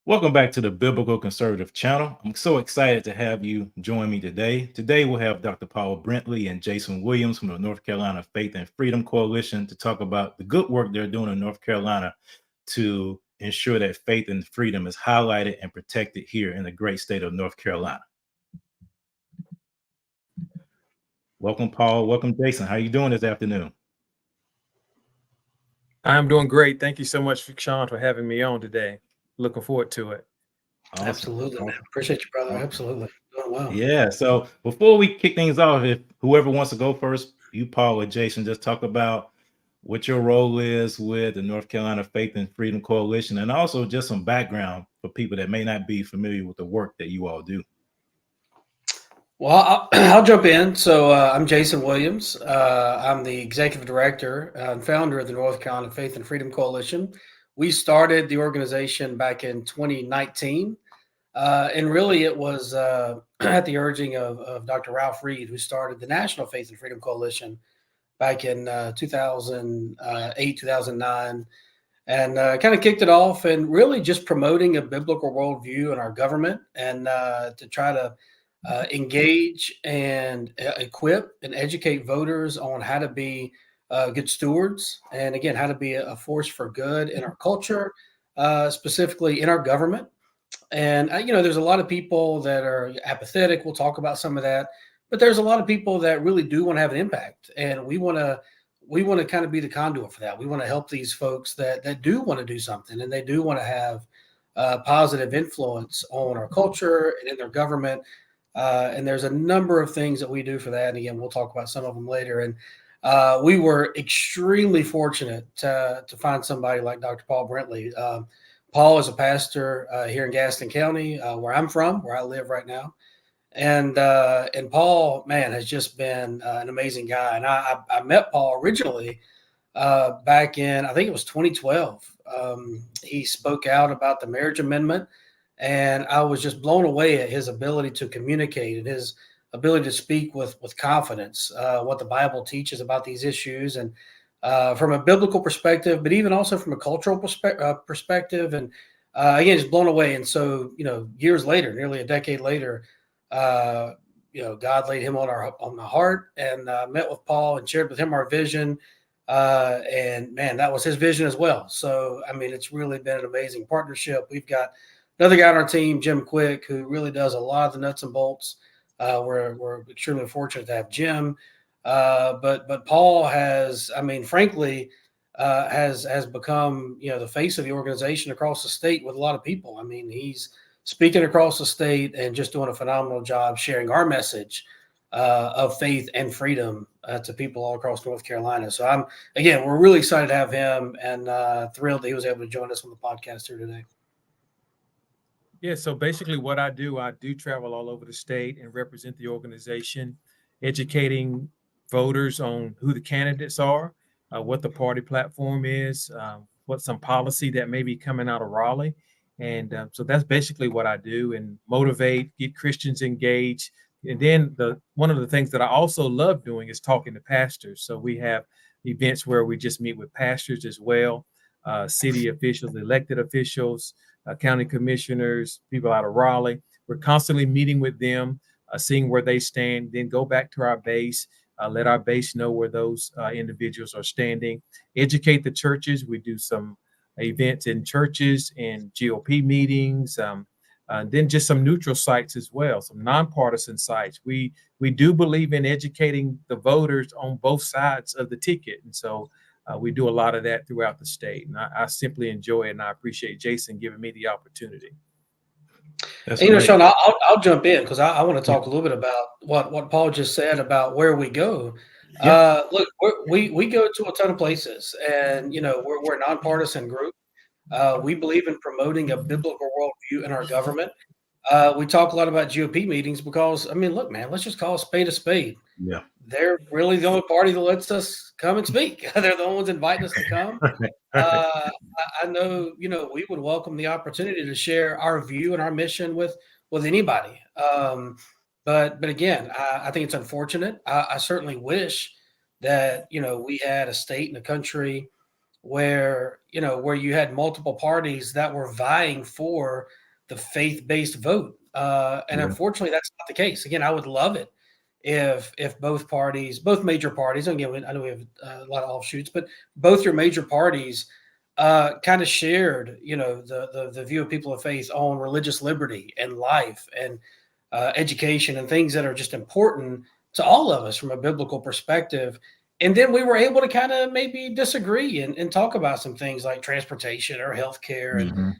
Welcome back to the Biblical Conservative Channel. I'm so excited to have you join me today. Today, we'll have Dr. Paul Brintley and Jason Williams from the North Carolina Faith and Freedom Coalition to talk about the good work they're doing in North Carolina to ensure that faith and freedom is highlighted and protected here in the great state of North Carolina. Welcome, Paul. Welcome, Jason. How are you doing this afternoon? I'm doing great. Thank you so much, Sean, for having me on today. Looking forward to it. Awesome. Absolutely, man. Appreciate you, brother. Absolutely. Doing well. Yeah. So before we kick things off, if whoever wants to go first, you, Paul, or Jason, just talk about what your role is with the North Carolina Faith and Freedom Coalition, and also just some background for people that may not be familiar with the work that you all do. Well, I'll jump in. So I'm Jason Williams. I'm the executive director and founder of the North Carolina Faith and Freedom Coalition. We started the organization back in 2019. And really, it was at the urging of Dr. Ralph Reed, who started the National Faith and Freedom Coalition back in 2008, 2009, and kind of kicked it off and really just promoting a biblical worldview in our government and to try to engage and equip and educate voters on how to be good stewards and, again, how to be a force for good in our culture, specifically in our government. And, there's a lot of people that are apathetic. We'll talk about some of that. But there's a lot of people that really do want to have an impact. And we want to kind of be the conduit for that. We want to help these folks that do want to do something, and they do want to have positive influence on our culture and in their government. And there's a number of things that we do for that. And again, we'll talk about some of them later. And we were extremely fortunate to find somebody like Dr. Paul Brintley. Paul is a pastor here in Gaston County, where I'm from, where I live right now. And Paul, man, has just been an amazing guy. And I met Paul originally back in, I think it was 2012. He spoke out about the marriage amendment. And I was just blown away at his ability to communicate and his ability to speak with confidence, what the Bible teaches about these issues, and from a biblical perspective, but even also from a cultural perspective. And again, just blown away. And so, years later, nearly a decade later, God laid him on my heart, and met with Paul and shared with him our vision. And man, that was his vision as well. So, I mean, it's really been an amazing partnership. We've got another guy on our team, Jim Quick, who really does a lot of the nuts and bolts. We're extremely fortunate to have Jim. But Paul has, I mean, frankly, has become, the face of the organization across the state with a lot of people. I mean, he's speaking across the state and just doing a phenomenal job sharing our message of faith and freedom to people all across North Carolina. So we're really excited to have him, and thrilled that he was able to join us on the podcast here today. Yeah, so basically what I do travel all over the state and represent the organization, educating voters on who the candidates are, what the party platform is, what some policy that may be coming out of Raleigh. And so that's basically what I do, and motivate, get Christians engaged. And then one of the things that I also love doing is talking to pastors. So we have events where we just meet with pastors as well, city officials, elected officials, county commissioners, people out of Raleigh. We're constantly meeting with them, seeing where they stand, then go back to our base, let our base know where those individuals are standing, educate the churches. We do some events in churches and GOP meetings, then just some neutral sites as well, some nonpartisan sites. We do believe in educating the voters on both sides of the ticket. And so we do a lot of that throughout the state, and I simply enjoy it, and I appreciate Jason giving me the opportunity. And, Sean, I'll jump in because I want to talk a little bit about what Paul just said about where we go. Yeah. Look, we go to a ton of places, and we're a nonpartisan group. We believe in promoting a biblical worldview in our government. We talk a lot about GOP meetings because, I mean, look, man, let's just call a spade a spade. Yeah. They're really the only party that lets us come and speak. They're the only ones inviting us to come. I know, we would welcome the opportunity to share our view and our mission with anybody. But again, I think it's unfortunate. I certainly wish that, we had a state and a country where, where you had multiple parties that were vying for the faith-based vote. And Yeah. unfortunately, that's not the case. Again, I would love it if both parties, both major parties, and again, I know we have a lot of offshoots, but both your major parties kind of shared, the view of people of faith on religious liberty and life and education and things that are just important to all of us from a biblical perspective. And then we were able to kind of maybe disagree and talk about some things like transportation or healthcare. And, Mhm.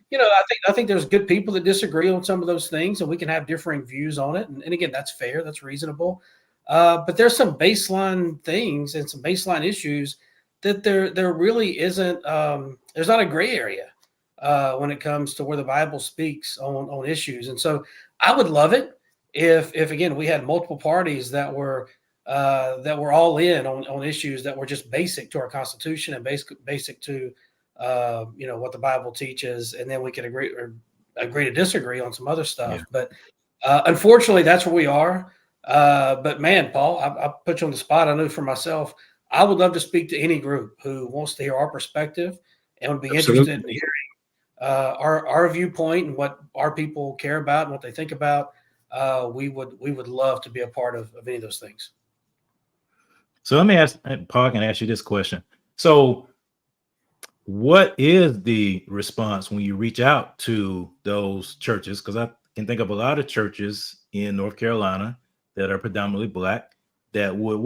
I think there's good people that disagree on some of those things, and we can have differing views on it. And again, that's fair, that's reasonable. But there's some baseline things and some baseline issues that there really isn't. There's not a gray area when it comes to where the Bible speaks on issues. And so I would love it if again we had multiple parties that were all in on issues that were just basic to our Constitution and basic to what the Bible teaches, and then we could agree to disagree on some other stuff. Yeah. But unfortunately, that's where we are. But man, Paul, I put you on the spot. I know for myself, I would love to speak to any group who wants to hear our perspective and would be Absolutely. interested in hearing our viewpoint and what our people care about and what they think about. We would love to be a part of any of those things. So let me ask, Paul, can ask you this question. So what is the response when you reach out to those churches? Because I can think of a lot of churches in North Carolina that are predominantly Black that would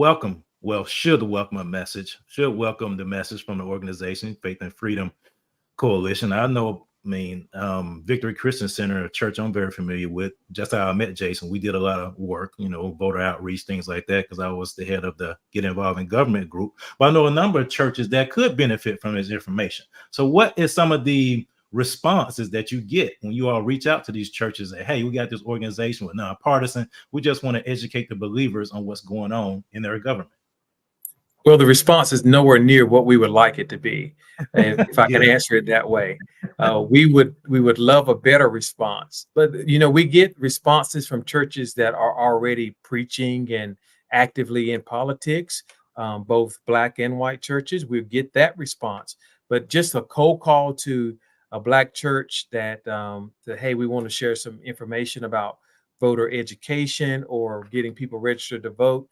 should welcome the message from the organization, Faith and Freedom Coalition. I know, Victory Christian Center, a church I'm very familiar with. Just how I met Jason, we did a lot of work, voter outreach, things like that, because I was the head of the Get Involved in Government group. But I know a number of churches that could benefit from this information. So what is some of the responses that you get when you all reach out to these churches and, hey, we got this organization with nonpartisan, we just want to educate the believers on what's going on in their government? Well, the response is nowhere near what we would like it to be, if I can Yeah. answer it that way. We would love a better response, but we get responses from churches that are already preaching and actively in politics, both Black and white churches. We get that response, but just a cold call to a Black church that hey, we want to share some information about voter education or getting people registered to vote.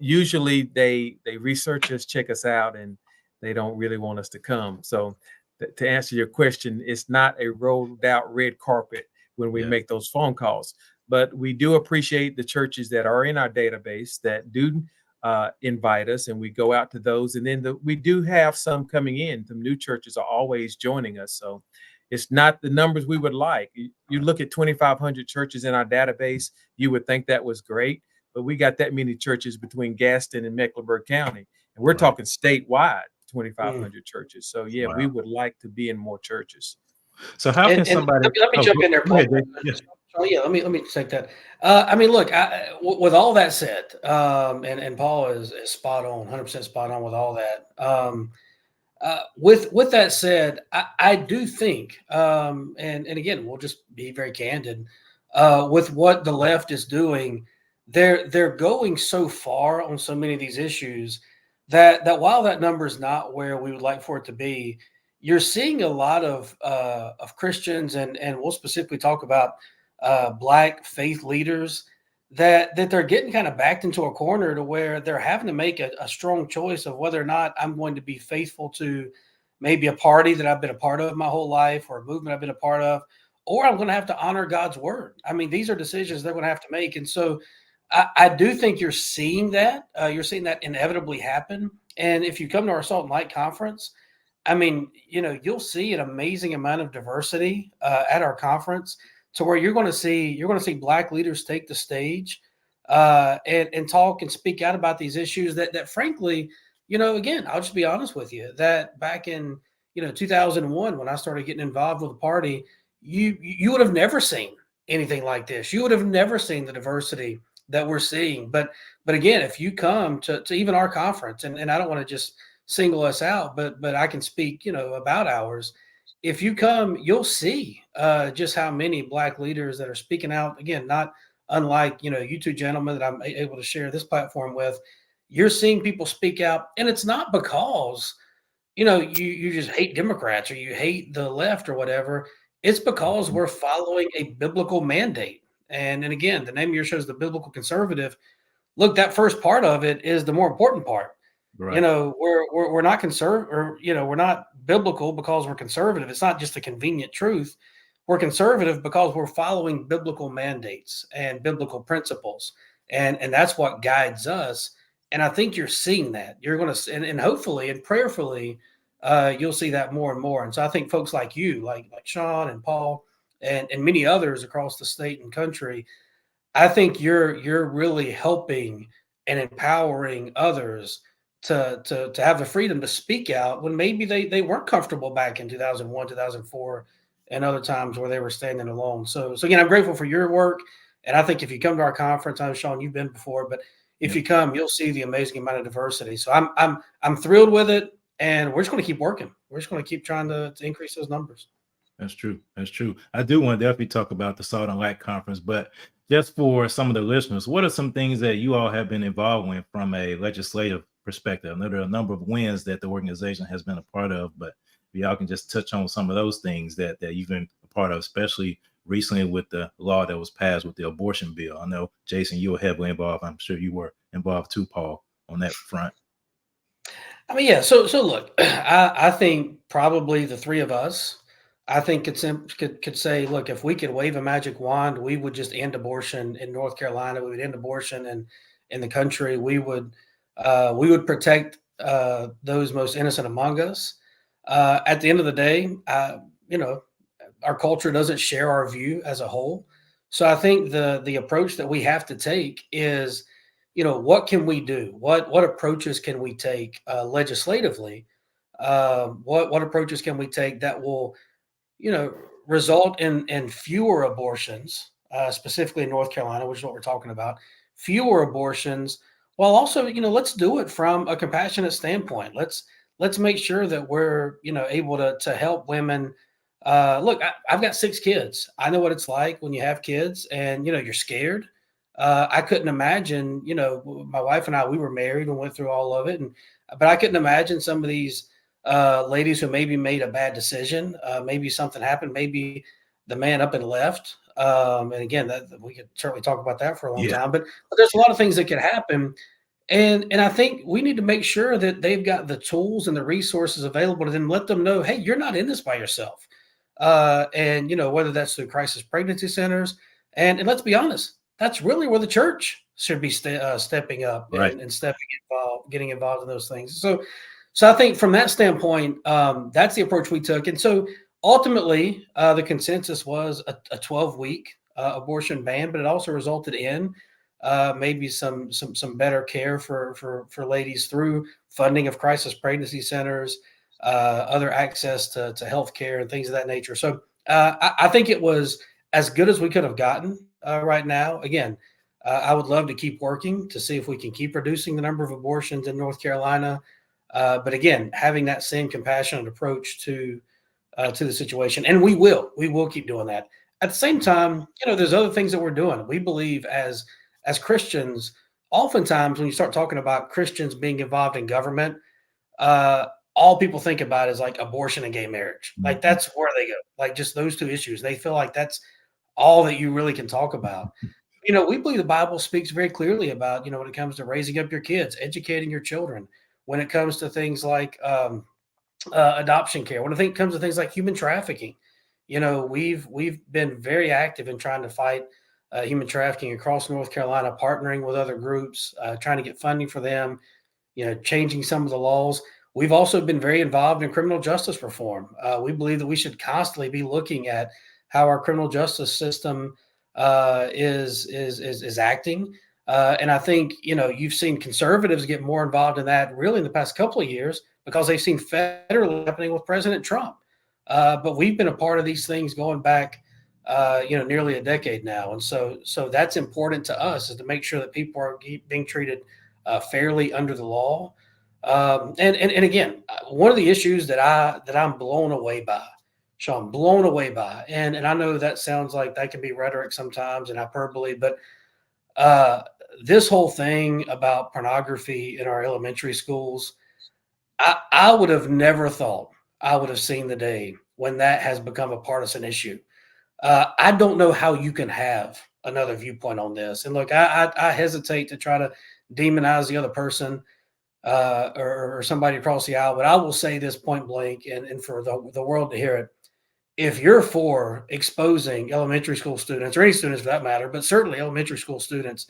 Usually they research us, check us out, and they don't really want us to come. So to answer your question, it's not a rolled out red carpet when we make those phone calls, but we do appreciate the churches that are in our database that do invite us, and we go out to those. And then we do have some coming in. The new churches are always joining us. So it's not the numbers we would like. You look at 2,500 churches in our database, you would think that was great, but we got that many churches between Gaston and Mecklenburg County, and we're talking statewide, 2,500 churches. So yeah, we would like to be in more churches. So how can somebody? Let me jump in there, Paul. Yes. Oh yeah, let me take that. Look, with all that said, and Paul is spot on, 100% spot on with all that. With that said, I do think, and again, we'll just be very candid with what the left is doing. They're going so far on so many of these issues that while that number is not where we would like for it to be, you're seeing a lot of Christians, and we'll specifically talk about Black faith leaders that they're getting kind of backed into a corner to where they're having to make a strong choice of whether or not I'm going to be faithful to maybe a party that I've been a part of my whole life, or a movement I've been a part of, or I'm going to have to honor God's word. I mean, these are decisions they're going to have to make. And so I do think you're seeing that. You're seeing that inevitably happen. And if you come to our Salt and Light conference, I mean, you'll see an amazing amount of diversity at our conference, to where you're going to see Black leaders take the stage and talk and speak out about these issues that frankly, again, I'll just be honest with you, that back in 2001, when I started getting involved with the party, you would have never seen anything like this. You would have never seen the diversity that we're seeing. But again, if you come to even our conference, and I don't want to just single us out, but I can speak, about ours. If you come, you'll see just how many Black leaders that are speaking out. Again, not unlike, you two gentlemen that I'm able to share this platform with. You're seeing people speak out, and it's not because you just hate Democrats or you hate the left or whatever. It's because Mhm. we're following a biblical mandate. And again, the name of your show is the Biblical Conservative. Look, that first part of it is the more important part. Right. We're not conservative, or we're not biblical because we're conservative. It's not just a convenient truth. We're conservative because we're following biblical mandates and biblical principles, and that's what guides us. And I think you're seeing that. You're going to, and hopefully and prayerfully, you'll see that more and more. And so I think folks like you, like Sean and Paul, and many others across the state and country, I think you're really helping and empowering others to have the freedom to speak out when maybe they weren't comfortable back in 2001, 2004, and other times where they were standing alone. So again, I'm grateful for your work, and I think if you come to our conference, I know Sean, you've been before, but if Yeah. you come, you'll see the amazing amount of diversity. So I'm thrilled with it, and we're just going to keep working. We're just going to keep trying to increase those numbers. That's true. That's true. I do want to definitely talk about the Salt and Light Conference, but just for some of the listeners, what are some things that you all have been involved in from a legislative perspective? I know there are a number of wins that the organization has been a part of, but if y'all can just touch on some of those things that you've been a part of, especially recently with the law that was passed with the abortion bill. I know, Jason, you were heavily involved. I'm sure you were involved too, Paul, on that front. I mean, yeah. So look, I think probably the three of us, I think could say, look, if we could wave a magic wand, we would just end abortion in North Carolina. We would end abortion in the country. We would protect those most innocent among us. At the end of the day, you know, our culture doesn't share our view as a whole. So I think the approach that we have to take is, what can we do? What approaches can we take legislatively? What approaches can we take that will, you know, result in fewer abortions, specifically in North Carolina, which is what we're talking about, fewer abortions, while also, let's do it from a compassionate standpoint. Let's make sure that we're, able to help women. Look, I've got 6 kids. I know what it's like when you have kids, and you're scared. I couldn't imagine, my wife and I, we were married and went through all of it, but I couldn't imagine some of these ladies who maybe made a bad decision. Maybe something happened. Maybe the man up and left. And again, that we could certainly talk about that for a long Yeah. time. But there's a lot of things that could happen, and I think we need to make sure that they've got the tools and the resources available to them. Let them know, hey, you're not in this by yourself. And whether that's through crisis pregnancy centers, and let's be honest, that's really where the church should be stepping up Right. and getting involved in those things. So I think from that standpoint, that's the approach we took. And so ultimately, the consensus was a 12-week abortion ban, but it also resulted in maybe some better care for ladies through funding of crisis pregnancy centers, other access to health care and things of that nature. So I think it was as good as we could have gotten right now. Again, I would love to keep working to see if we can keep reducing the number of abortions in North Carolina. But again, having that same compassionate approach to the situation, and we will keep doing that. At the same time, there's other things that we're doing. We believe as Christians, oftentimes when you start talking about Christians being involved in government, uh, all people think about is like abortion and gay marriage. Like Mhm. that's where they go. Like just those two issues. They feel like that's all that you really can talk about. We believe the Bible speaks very clearly about, when it comes to raising up your kids, educating your children, when it comes to things like adoption care, when it comes to things like human trafficking. We've been very active in trying to fight human trafficking across North Carolina, partnering with other groups, trying to get funding for them, changing some of the laws. We've also been very involved in criminal justice reform. We believe that we should constantly be looking at how our criminal justice system is acting. And I think you've seen conservatives get more involved in that really in the past couple of years because they've seen federally happening with President Trump. But we've been a part of these things going back, nearly a decade now, and so that's important to us is to make sure that people are being treated fairly under the law. And again, one of the issues that I'm blown away by, Sean, blown away by, and I know that sounds like that can be rhetoric sometimes and hyperbole, but uh, this whole thing about pornography in our elementary schools, I would have never thought I would have seen the day when that has become a partisan issue. I don't know how you can have another viewpoint on this. And look, I hesitate to try to demonize the other person or somebody across the aisle, but I will say this point blank and for the world to hear it. If you're for exposing elementary school students or any students for that matter, but certainly elementary school students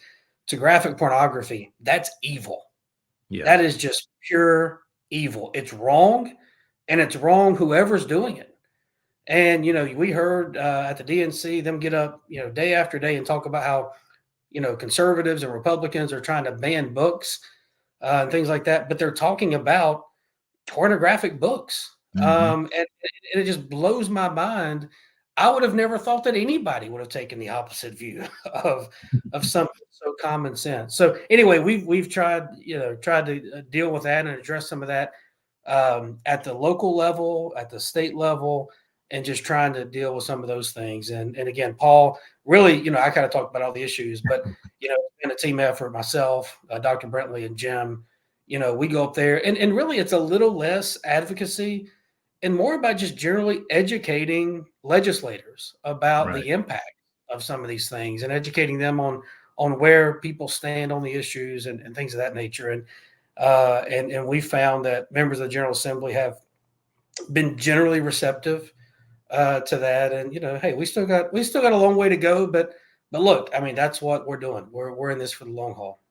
to graphic pornography, that's evil. Yeah. That is just pure evil. It's wrong, and it's wrong whoever's doing it. And we heard at the DNC them get up, day after day and talk about how conservatives and Republicans are trying to ban books and things like that, but they're talking about pornographic books, and it just blows my mind. I would have never thought that anybody would have taken the opposite view of something so common sense. So anyway, we've tried to deal with that and address some of that at the local level, at the state level, and just trying to deal with some of those things. And again, Paul, really, I kind of talked about all the issues, but it's been a team effort. Myself, Dr. Brintley, and Jim. We go up there, and really, it's a little less advocacy and more about just generally educating legislators about Right. the impact of some of these things and educating them on where people stand on the issues and things of that nature. And we found that members of the General Assembly have been generally receptive to that. And hey, we still got a long way to go, but look, I mean, that's what we're doing. We're in this for the long haul.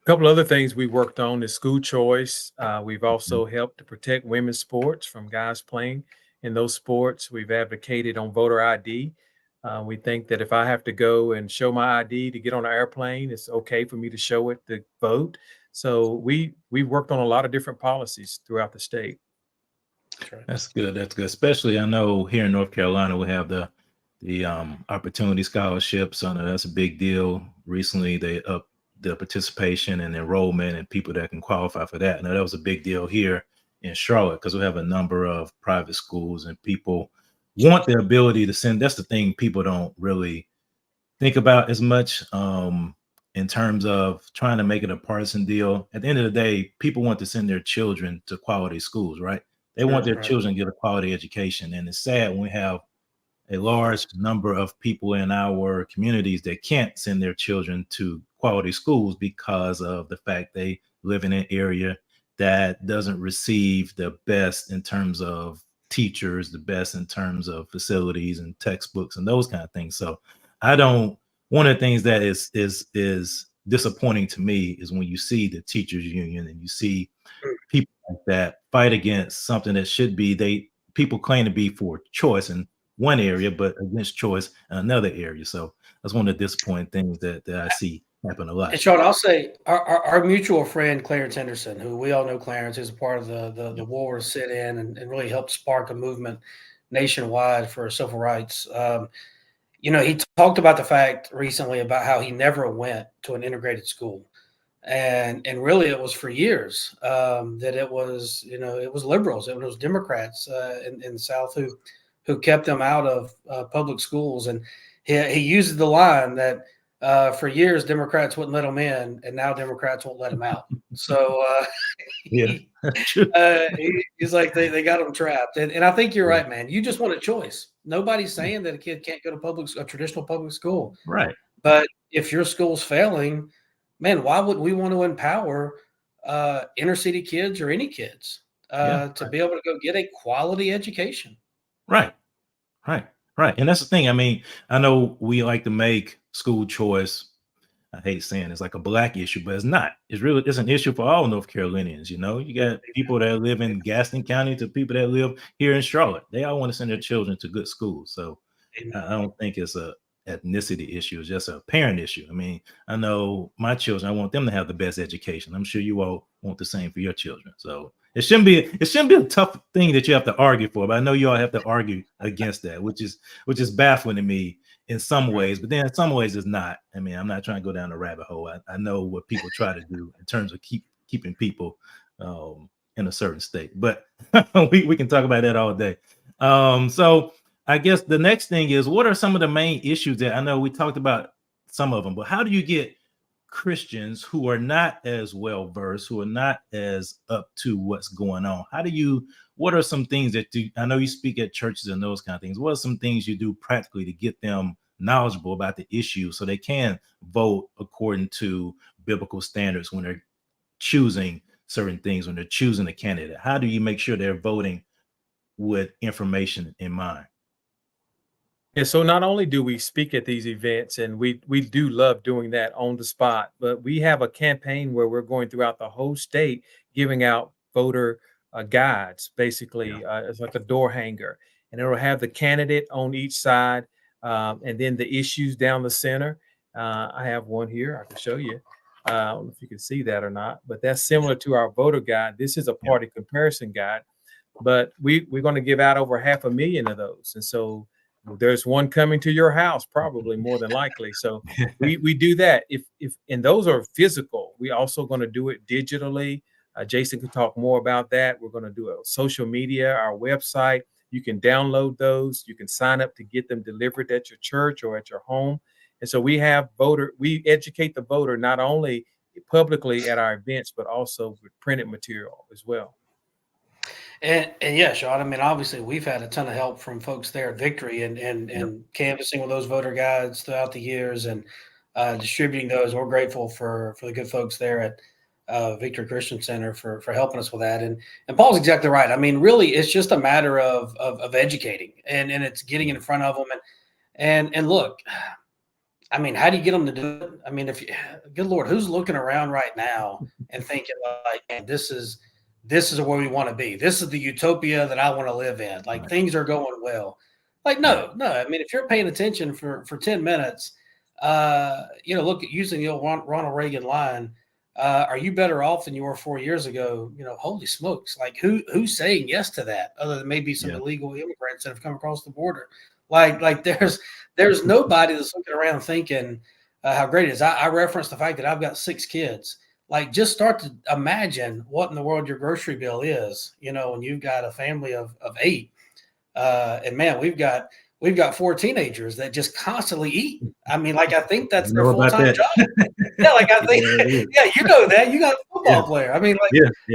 A couple other things we worked on is school choice. We've also helped to protect women's sports from guys playing in those sports. We've advocated on voter ID. We think that if I have to go and show my ID to get on an airplane, it's okay for me to show it to vote. So we've worked on a lot of different policies throughout the state. That's good. That's good. Especially, I know here in North Carolina, we have the opportunity scholarships. I know that's a big deal. Recently, they upped the participation and enrollment and people that can qualify for that. Now, that was a big deal here in Charlotte because we have a number of private schools and people want the ability to send. That's the thing people don't really think about as much in terms of trying to make it a partisan deal. At the end of the day, people want to send their children to quality schools, right? They want their Right. children to get a quality education. And it's sad when we have a large number of people in our communities that can't send their children to quality schools because of the fact they live in an area that doesn't receive the best in terms of teachers, the best in terms of facilities and textbooks and those kind of things. So one of the things that is disappointing to me is when you see the teachers union and you see people like that fight against something that should be people claim to be for choice in one area, but against choice in another area. So that's one of the disappointing things that I see happen a lot. And Sean, I'll say our mutual friend Clarence Henderson, who we all know Clarence is a part of the war sit-in and really helped spark a movement nationwide for civil rights. He talked about the fact recently about how he never went to an integrated school. And really it was for years that it was liberals, it was Democrats in the South who kept them out of public schools. And he used the line that for years Democrats wouldn't let them in, and now Democrats won't let them out. So he's like they got them trapped. And I think you're right, man. You just want a choice. Nobody's saying that a kid can't go to a traditional public school, right? But if your school's failing, man, why would we want to empower inner city kids or any kids to be able to go get a quality education? Right. And that's the thing. I mean, I know we like to make school choice, I hate saying it's like a black issue, but it's not. It's an issue for all North Carolinians. You got people that live in Gaston County to people that live here in Charlotte. They all want to send their children to good schools. So I don't think it's a ethnicity issue. It's just a parent issue. I mean, I know my children, I want them to have the best education. I'm sure you all want the same for your children. So it shouldn't be a tough thing that you have to argue for, but I know you all have to argue against that, which is baffling to me in some ways, but then in some ways it's not. I mean, I'm not trying to go down a rabbit hole. I know what people try to do in terms of keeping people in a certain state, but we can talk about that all day. So I guess the next thing is, what are some of the main issues that I know we talked about some of them, but how do you get Christians who are not as well versed, who are not as up to what's going on? What are some things that I know you speak at churches and those kind of things. What are some things you do practically to get them knowledgeable about the issue so they can vote according to biblical standards when they're choosing certain things, when they're choosing a candidate? How do you make sure they're voting with information in mind? Yeah, so not only do we speak at these events, and we do love doing that on the spot, but we have a campaign where we're going throughout the whole state giving out voter guides. Basically, it's like a door hanger, and it'll have the candidate on each side, and then the issues down the center. I have one here. I can show you. I don't know if you can see that or not, but that's similar to our voter guide. This is a party comparison guide, but we're going to give out over 500,000 of those, and so there's one coming to your house, probably more than likely. So we do that. If and those are physical. We also going to do it digitally. Jason can talk more about that. We're going to do it on social media, our website. You can download those. You can sign up to get them delivered at your church or at your home. And so we educate the voter not only publicly at our events, but also with printed material as well. And yeah, Sean, I mean, obviously we've had a ton of help from folks there at Victory and canvassing with those voter guides throughout the years and distributing those. We're grateful for the good folks there at Victory Christian Center for helping us with that. And Paul's exactly right. I mean, really, it's just a matter of educating and it's getting in front of them. And look, I mean, how do you get them to do it? I mean, good Lord, who's looking around right now and thinking like, man, this is where we want to be. This is the utopia that I want to live in. Like things are going well. Like, no. I mean, if you're paying attention for 10 minutes, look at using the old Ronald Reagan line, are you better off than you were 4 years ago? Holy smokes. Like who's saying yes to that other than maybe some illegal immigrants that have come across the border? Like there's nobody that's looking around thinking how great it is. I referenced the fact that I've got 6 kids. Like, just start to imagine what in the world your grocery bill is, when you've got a family of 8. And man, we've got 4 teenagers that just constantly eat. I mean, like, I think that's their full-time job. Yeah, like I think, you know that. You got a football player. I mean,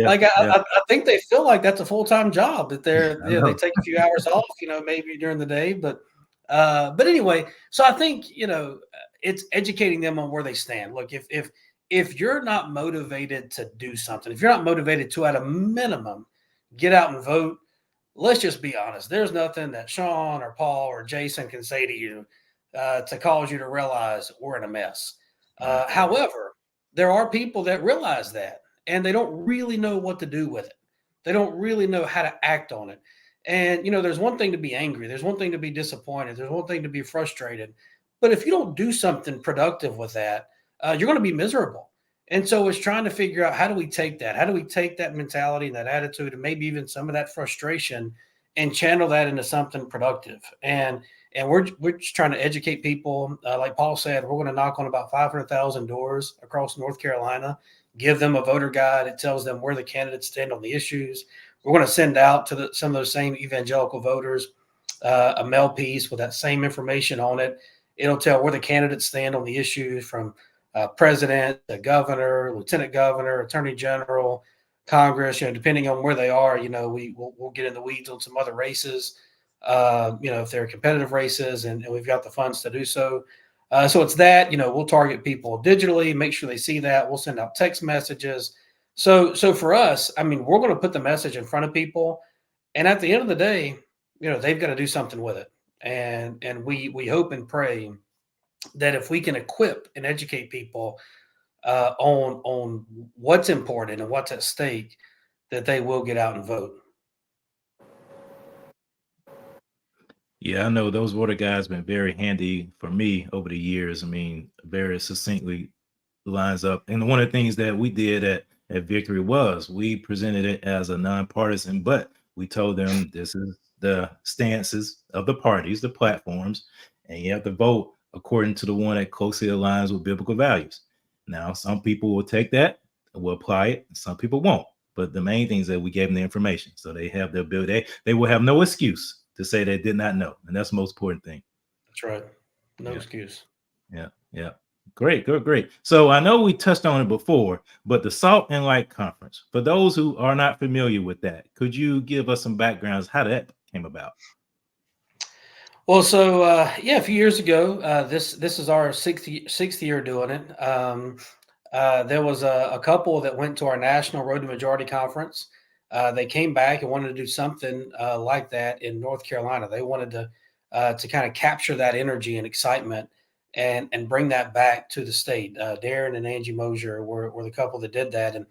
I think they feel like that's a full-time job that they take a few hours off, maybe during the day. But anyway, so I think, it's educating them on where they stand. Look, if you're not motivated to do something, if you're not motivated to, at a minimum, get out and vote, let's just be honest. There's nothing that Sean or Paul or Jason can say to you to cause you to realize we're in a mess. However, there are people that realize that, and they don't really know what to do with it. They don't really know how to act on it. And, there's one thing to be angry. There's one thing to be disappointed. There's one thing to be frustrated. But if you don't do something productive with that, you're going to be miserable. And so it's trying to figure out, how do we take that? How do we take that mentality and that attitude and maybe even some of that frustration and channel that into something productive? And we're just trying to educate people. Like Paul said, we're going to knock on about 500,000 doors across North Carolina, give them a voter guide. It tells them where the candidates stand on the issues. We're going to send out to some of those same evangelical voters a mail piece with that same information on it. It'll tell where the candidates stand on the issues, from president, the governor, lieutenant governor, attorney general, Congress, depending on where they are, we'll get in the weeds on some other races, if they're competitive races, and we've got the funds to do so. So it's that, we'll target people digitally, make sure they see that. We'll send out text messages. So for us, I mean, we're going to put the message in front of people. And at the end of the day, they've got to do something with it. And we hope and pray that if we can equip and educate people on what's important and what's at stake, that they will get out and vote. Yeah, I know those voter guides been very handy for me over the years. I mean, very succinctly lines up. And one of the things that we did at Victory was we presented it as a nonpartisan, but we told them this is the stances of the parties, the platforms, and you have to vote according to the one that closely aligns with biblical values. Now, some people will take that and will apply it, and some people won't. But the main thing is that we gave them the information, so they have the ability. They will have no excuse to say they did not know, and that's the most important thing. That's right. No excuse. Yeah. Great, good, great. So I know we touched on it before, but the Salt and Light Conference, for those who are not familiar with that, could you give us some backgrounds how that came about? Well, so yeah, a few years ago, this is our sixth year doing it. There was a couple that went to our national Road to Majority conference. They came back and wanted to do something like that in North Carolina. They wanted to kind of capture that energy and excitement and bring that back to the state. Darren and Angie Mosier were the couple that did that, and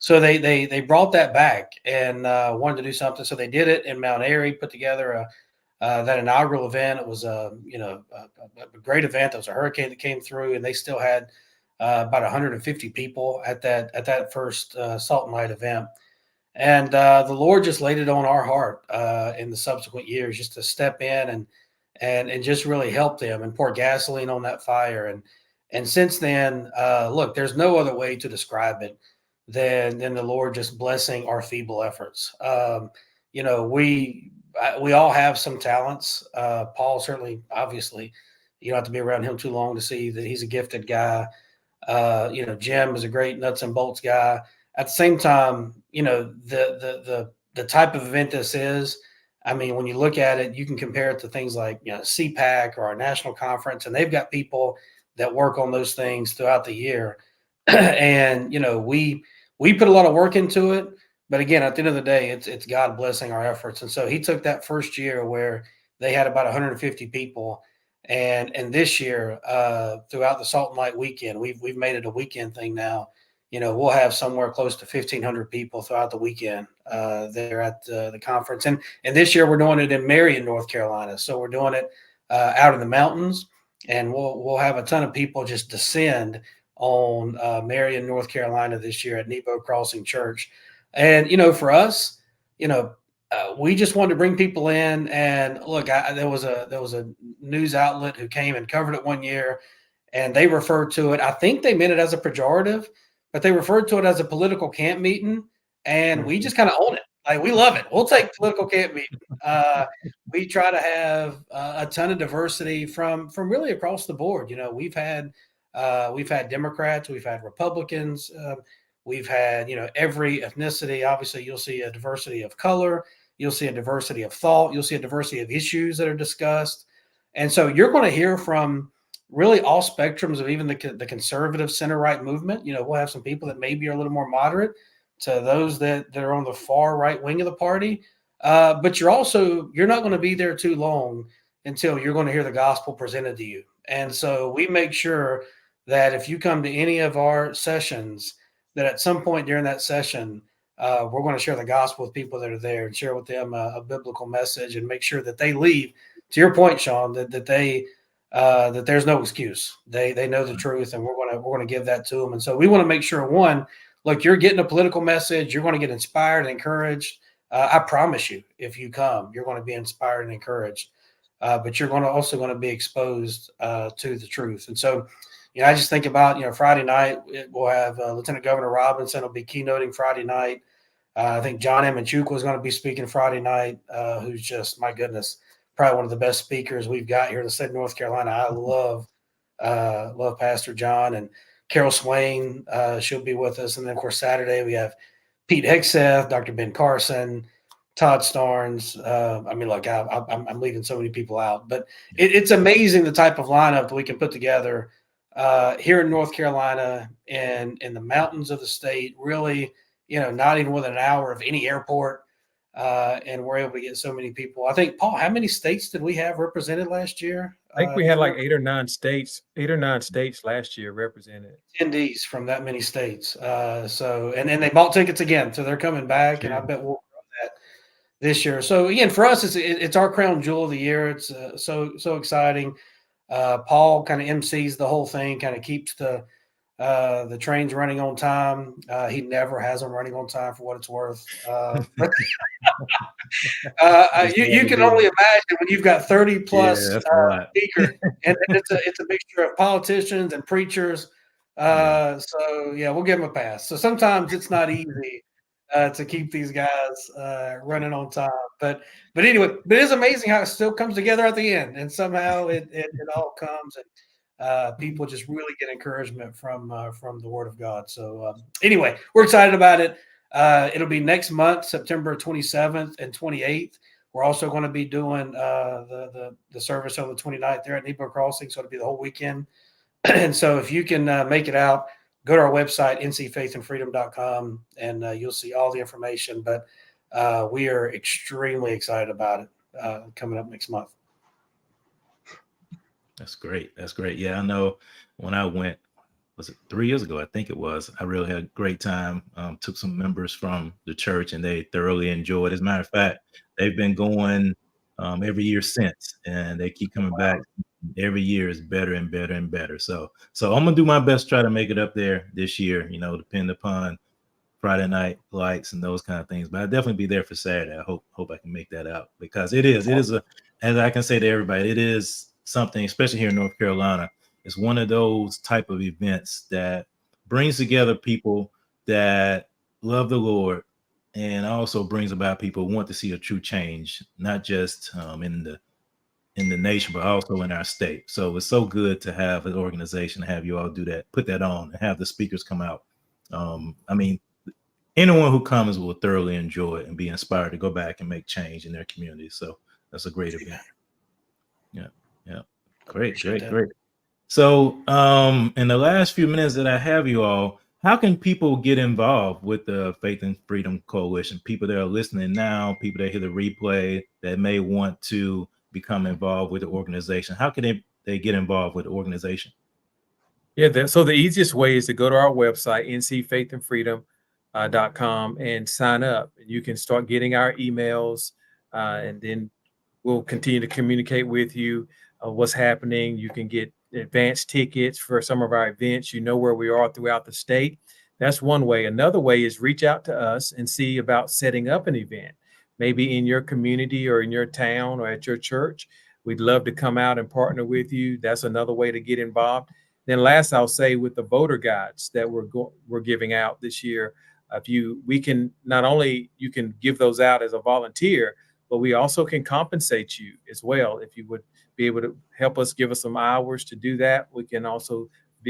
so they brought that back and wanted to do something. So they did it in Mount Airy, put together that inaugural event. It was a great event. There was a hurricane that came through, and they still had about 150 people at that first Salt and Light event. And the Lord just laid it on our heart in the subsequent years, just to step in and just really help them and pour gasoline on that fire. And since then, look, there's no other way to describe it than the Lord just blessing our feeble efforts. We all have some talents. Paul certainly, obviously, you don't have to be around him too long to see that he's a gifted guy. Jim is a great nuts and bolts guy. At the same time, the type of event this is. I mean, when you look at it, you can compare it to things like CPAC or our national conference, and they've got people that work on those things throughout the year. And we put a lot of work into it. But again, at the end of the day, it's God blessing our efforts. And so he took that first year where they had about 150 people, and this year, throughout the Salt and Light weekend, we've made it a weekend thing now. We'll have somewhere close to 1,500 people throughout the weekend there at the conference. And this year we're doing it in Marion, North Carolina. So we're doing it out in the mountains, and we'll have a ton of people just descend on Marion, North Carolina this year at Nebo Crossing Church. And for us, we just wanted to bring people in. And look, there was a news outlet who came and covered it one year, and they referred to it. I think they meant it as a pejorative, but they referred to it as a political camp meeting, and we just kind of own it. Like, we love it. We'll take political camp meeting. We try to have a ton of diversity from really across the board. We've had Democrats, we've had Republicans. We've had, every ethnicity. Obviously, you'll see a diversity of color. You'll see a diversity of thought. You'll see a diversity of issues that are discussed. And so you're going to hear from really all spectrums of even the conservative center-right movement. We'll have some people that maybe are a little more moderate to those that are on the far right wing of the party. But you're not going to be there too long until you're going to hear the gospel presented to you. And so we make sure that if you come to any of our sessions, that at some point during that session, we're going to share the gospel with people that are there and share with them a biblical message, and make sure that they leave, to your point, Sean, that there's no excuse. They know the truth, and we're going to give that to them. And so we want to make sure, one, look, you're getting a political message. You're going to get inspired and encouraged. I promise you, if you come, you're going to be inspired and encouraged. But you're also going to be exposed to the truth. And so, I just think about, Friday night, we'll have Lieutenant Governor Robinson will be keynoting Friday night. I think John Emanchukwu is going to be speaking Friday night, who's just, my goodness, probably one of the best speakers we've got here in the state of North Carolina. I love Pastor John. And Carol Swain, she'll be with us. And then, of course, Saturday we have Pete Hegseth, Dr. Ben Carson, Todd Starnes. Look, I'm leaving so many people out, but it's amazing the type of lineup that we can put together here in North Carolina and in the mountains of the state, really, not even within an hour of any airport. And we're able to get so many people. I think, Paul, how many states did we have represented last year? I think we had like 8 or 9 states last year represented. Attendees from that many states. And then they bought tickets again, so they're coming back, and I bet we'll grow that this year. So again, for us, it's our crown jewel of the year. It's so exciting. Paul kind of MCs the whole thing, kind of keeps the trains running on time. He never has them running on time, for what it's worth. You can only imagine when you've got 30 plus speakers, and it's a mixture of politicians and preachers. So yeah, we'll give them a pass. So sometimes it's not easy to keep these guys running on time, but anyway, but it's amazing how it still comes together at the end, and somehow it all comes. And people just really get encouragement from the Word of God. So anyway, we're excited about it. It'll be next month, September 27th and 28th. We're also going to be doing the service on the 29th there at Nebo Crossing, so it'll be the whole weekend. And so if you can make it out, go to our website, ncfaithandfreedom.com, and you'll see all the information. But we are extremely excited about it coming up next month. That's great. That's great. Yeah, I know when I went, was it 3 years ago? I think it was. I really had a great time. Took some members from the church and they thoroughly enjoyed it. As a matter of fact, they've been going every year since, and they keep coming back. Every year is better and better and better. So I'm gonna do my best to try to make it up there this year, depending upon Friday night lights and those kind of things. But I'll definitely be there for Saturday. I hope I can make that out, because it is as I can say to everybody, it is something, especially here in North Carolina. It's one of those type of events that brings together people that love the Lord, and also brings about people who want to see a true change, not just in the nation, but also in our state. So it's so good to have an organization, to have you all do that, put that on, and have the speakers come out. I mean, anyone who comes will thoroughly enjoy it and be inspired to go back and make change in their community. So that's a great event. Yeah. Great. So in the last few minutes that I have you all, how can people get involved with the Faith and Freedom Coalition? People that are listening now, people that hear the replay, that may want to become involved with the organization. How can they get involved with the organization? Yeah, so the easiest way is to go to our website, ncfaithandfreedom.com, and sign up. You can start getting our emails, and then we'll continue to communicate with you what's happening. You can get advanced tickets for some of our events. You know where we are throughout the state. That's one way. Another way is reach out to us and see about setting up an event, maybe in your community or in your town or at your church. We'd love to come out and partner with you. That's another way to get involved. Then last, I'll say, with the voter guides that we're giving out this year, we can not only you can give those out as a volunteer, but we also can compensate you as well. If you would be able to help us, give us some hours to do that, we can also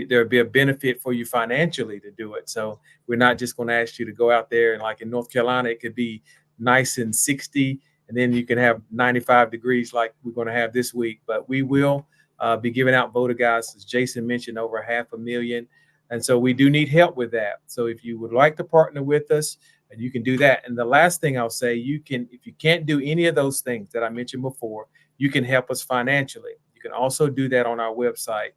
there'll be a benefit for you financially to do it. So we're not just going to ask you to go out there, and like in North Carolina, it could be nice and 60, and then you can have 95 degrees like we're going to have this week. But we will be giving out voter guides, as Jason mentioned, over 500,000. And so we do need help with that. So if you would like to partner with us, and you can do that. And the last thing I'll say, if you can't do any of those things that I mentioned before, you can help us financially. You can also do that on our website.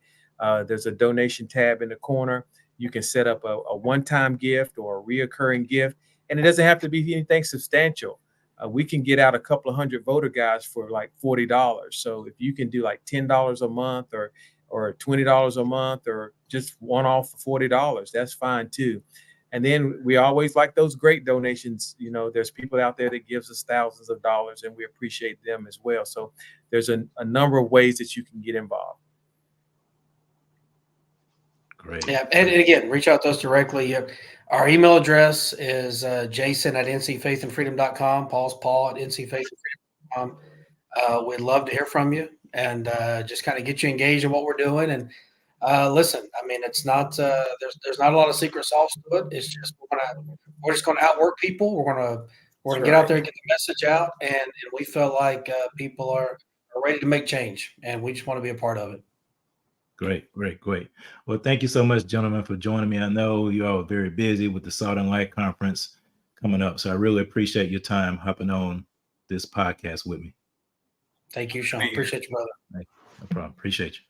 There's a donation tab in the corner. You can set up a one-time gift or a reoccurring gift, and it doesn't have to be anything substantial. We can get out a couple of hundred voter guides for like $40. So if you can do like $10 a month or $20 a month, or just one off for $40, that's fine too. And then we always like those great donations. There's people out there that gives us thousands of dollars, and we appreciate them as well. So there's a number of ways that you can get involved. Great. Yeah, and again, reach out to us directly. Our email address is jason@ncfaithandfreedom.com. Paul at ncfaithandfreedom.com. We'd love to hear from you, and just kind of get you engaged in what we're doing. And listen, I mean, it's not there's not a lot of secret sauce to it. It's just we're just going to outwork people. We're going to get out there and get the message out, and we feel like people are ready to make change, and we just want to be a part of it. Great. Well, thank you so much, gentlemen, for joining me. I know you all are very busy with the Salt and Light Conference coming up, so I really appreciate your time hopping on this podcast with me. Thank you, Sean. Appreciate you, brother. No problem. Appreciate you.